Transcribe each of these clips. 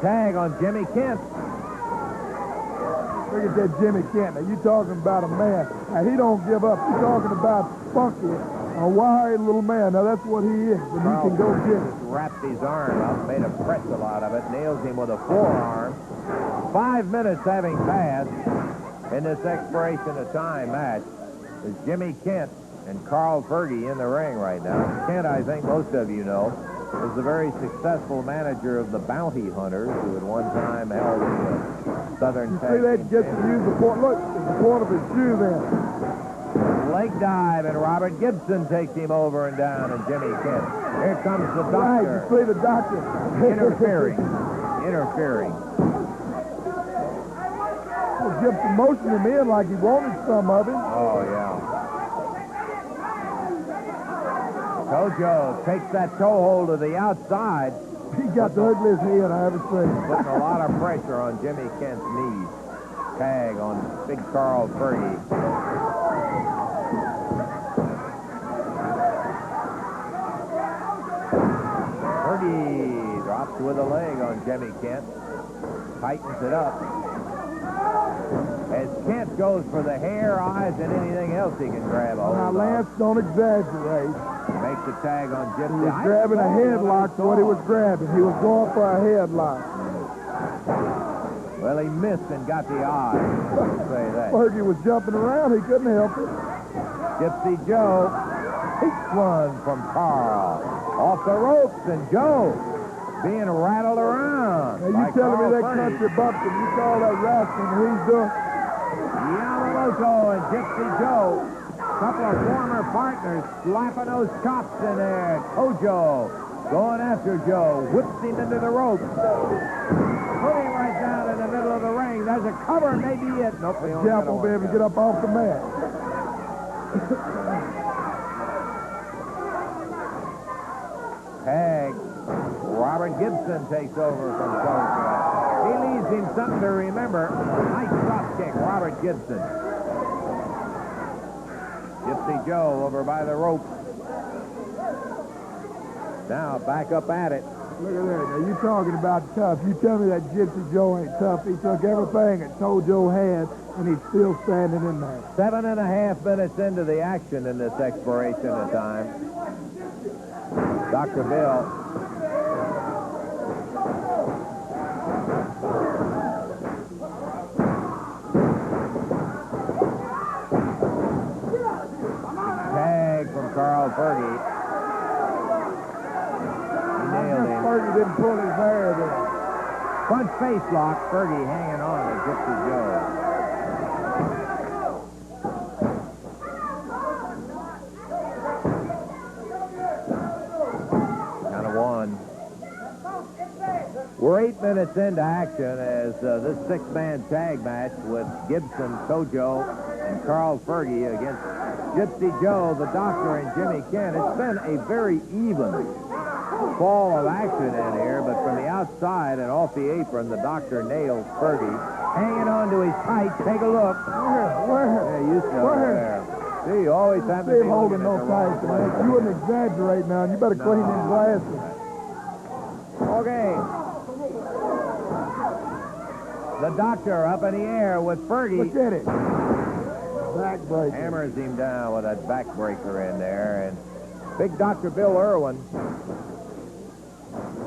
Tag on Jimmy Kent. Look at that Jimmy Kent. Now, you talking about a man. Now, he don't give up. You're talking about funky, a wiry little man. Now, that's what he is, and he can go get it. Wrapped his arm up, made a pretzel out of it, nails him with a forearm. 5 minutes having passed in this expiration of time match. Is Jimmy Kent and Carl Fergie in the ring right now. Kent, I think most of you know, is the very successful manager of the Bounty Hunters, who at one time held the Southern Tag. See that gets to use the point. Look, it's the point of his shoe there. Leg dive, and Robert Gibson takes him over and down, and Jimmy Kent. Here comes the doctor. Right, you see the doctor. Interfering. Well, Gibson motioned him in like he wanted some of it. Oh, yeah. Tojo takes that toe hold to the outside. He got the ugliest head I ever seen. Putting a lot of pressure on Jimmy Kent's knees. Tag on big Carl Fergie. Fergie drops with a leg on Jimmy Kent. Tightens it up. As Kent goes for the hair, eyes, and anything else he can grab a hold Now, of. Lance, don't exaggerate. Makes the tag on He Gypsy. was grabbing a headlock to what he was grabbing. He was going for a headlock. Well, he missed and got the eye. Let's say that. Fergie was jumping around. He couldn't help it. Gypsy Joe takes one from Carl. Off the ropes, and Joe being rattled around. Now, you by telling me Carl that Fergie. country bumpkin, you call that wrestling, and he's doing? Yamamoto and Gypsy Joe, couple of former partners, slapping those chops in there. Tojo going after Joe, whips him into the ropes. Putting right down in the middle of the ring. There's a cover, maybe it. Nope, he only Jeff got won't be one able to count. get up off the mat. Tag. Robert Gibson takes over from Tojo. He leaves him something to remember. Nice drop kick, Robert Gibson. Gypsy Joe over by the rope. Now back up at it. Look at that. Now, you talking about tough. You tell me that Gypsy Joe ain't tough. He took everything that Tojo had, and he's still standing in there. 7.5 minutes into the action in this expiration of time. Dr. Bill. Tag from Carl Fergie. He nailed him. Fergie didn't pull his hair there. Front face lock. Fergie hanging on to Gypsy Joe. Count of one. We're 8 minutes into action as this six-man tag match with Gibson, Tojo, and Carl Fergie against Gypsy Joe, the Doctor, and Jimmy Kent. It's been a very even fall of action in here, but from the outside and off the apron, the Doctor nails Fergie. Hanging on to his tights. Take a look. Where? Yeah, you still there. See, you always have to See be him holding looking no at the wrong tights, place. man. You wouldn't exaggerate now. You better clean them glasses. Okay. The Doctor up in the air with Fergie. Look at it. Backbreaker. Hammers him down with that backbreaker in there. And big Dr. Bill Irwin.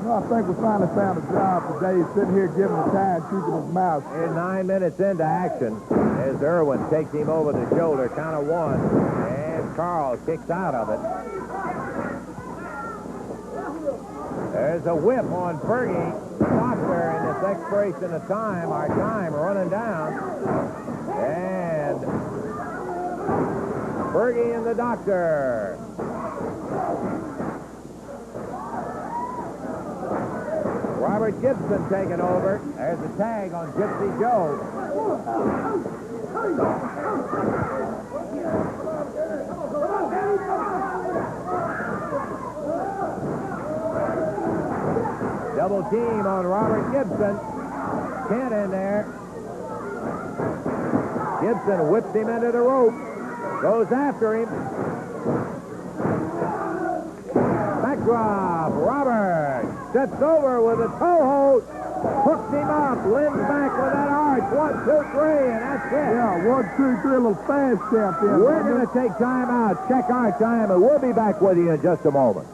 No, I think we finally found a job for Dave sitting here giving the time, keeping his mouth. In 9 minutes into action, as Irwin takes him over the shoulder, count of one. And Carl kicks out of it. There's a whip on Fergie. Doctor in this expiration of time. Our time running down. And Fergie and the Doctor. Robert Gibson taking over. There's a tag on Gypsy Joe. Double team on Robert Gibson. Kent in there. Gibson whips him into the rope. Goes after him. Backdrop. Robert steps over with a toe hold. Hooks him up. Lynn back with that arch. 1, 2, 3, and that's it. Yeah, 1, 2, 3, a little fast tap there. We're going to take time out. Check our time, and we'll be back with you in just a moment.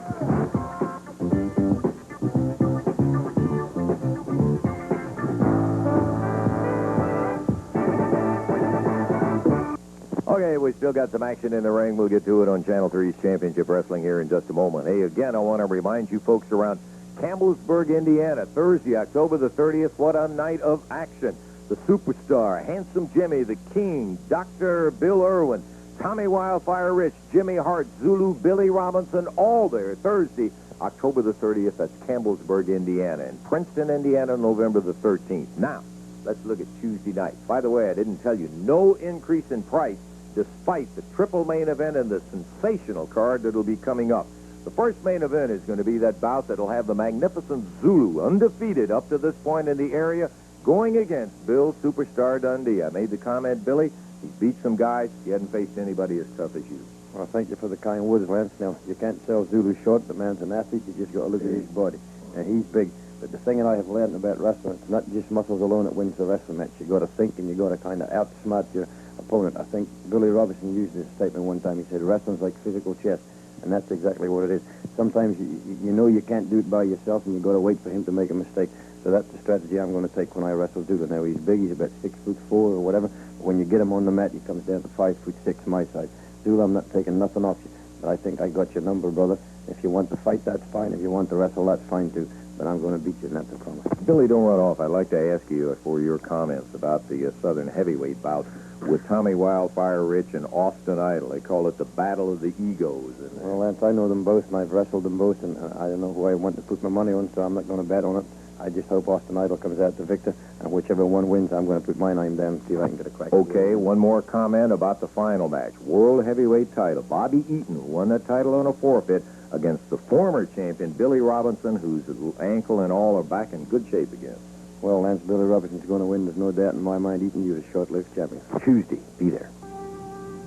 Okay, we still got some action in the ring. We'll get to it on Channel 3's Championship Wrestling here in just a moment. Hey, again, I want to remind you folks around Campbellsburg, Indiana, Thursday, October the 30th. What a night of action. The Superstar, Handsome Jimmy, The King, Dr. Bill Irwin, Tommy Wildfire Rich, Jimmy Hart, Zulu, Billy Robinson, all there Thursday, October the 30th. That's Campbellsburg, Indiana. And Princeton, Indiana, November the 13th. Now, let's look at Tuesday night. By the way, I didn't tell you, no increase in price despite the triple main event and the sensational card that'll be coming up. The first main event is going to be that bout that'll have the magnificent Zulu, undefeated up to this point in the area, going against Bill Superstar Dundee. I made the comment, Billy, he's beat some guys. He hadn't faced anybody as tough as you. Well, thank you for the kind words, Lance. Now, you can't sell Zulu short. The man's an athlete. You just got to look at his body. And he's big. But the thing that I have learned about wrestling, it's not just muscles alone that wins the wrestling match. You got to think, and you got to kind of outsmart your opponent. I think Billy Robinson used this statement one time. He said, wrestling's like physical chess. And that's exactly what it is. Sometimes you know you can't do it by yourself, and you got to wait for him to make a mistake. So that's the strategy I'm going to take when I wrestle Zulu. Now, he's big. He's about 6'4" or whatever. But when you get him on the mat, he comes down to 5'6" my side. Zulu, I'm not taking nothing off you. But I think I got your number, brother. If you want to fight, that's fine. If you want to wrestle, that's fine, too. But I'm going to beat you, and that's a promise. Billy, don't run off. I'd like to ask you for your comments about the Southern heavyweight bout with Tommy Wildfire Rich and Austin Idol. They call it the Battle of the Egos. Well, Lance, I know them both, and I've wrestled them both, and I don't know who I want to put my money on, so I'm not going to bet on it. I just hope Austin Idol comes out the victor, and whichever one wins, I'm going to put my name down and see if I can get a crack. Okay, one more comment about the final match. World heavyweight title. Bobby Eaton won that title on a forfeit against the former champion, Billy Robinson, whose ankle and all are back in good shape again. Well, Lance, Billy Robinson's going to win. There's no doubt in my mind. Eaton, you're a short-lived champion. Tuesday, be there.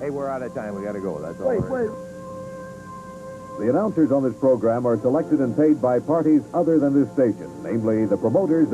Hey, we're out of time. We got to go. That's all. Wait. The announcers on this program are selected and paid by parties other than this station, namely the promoters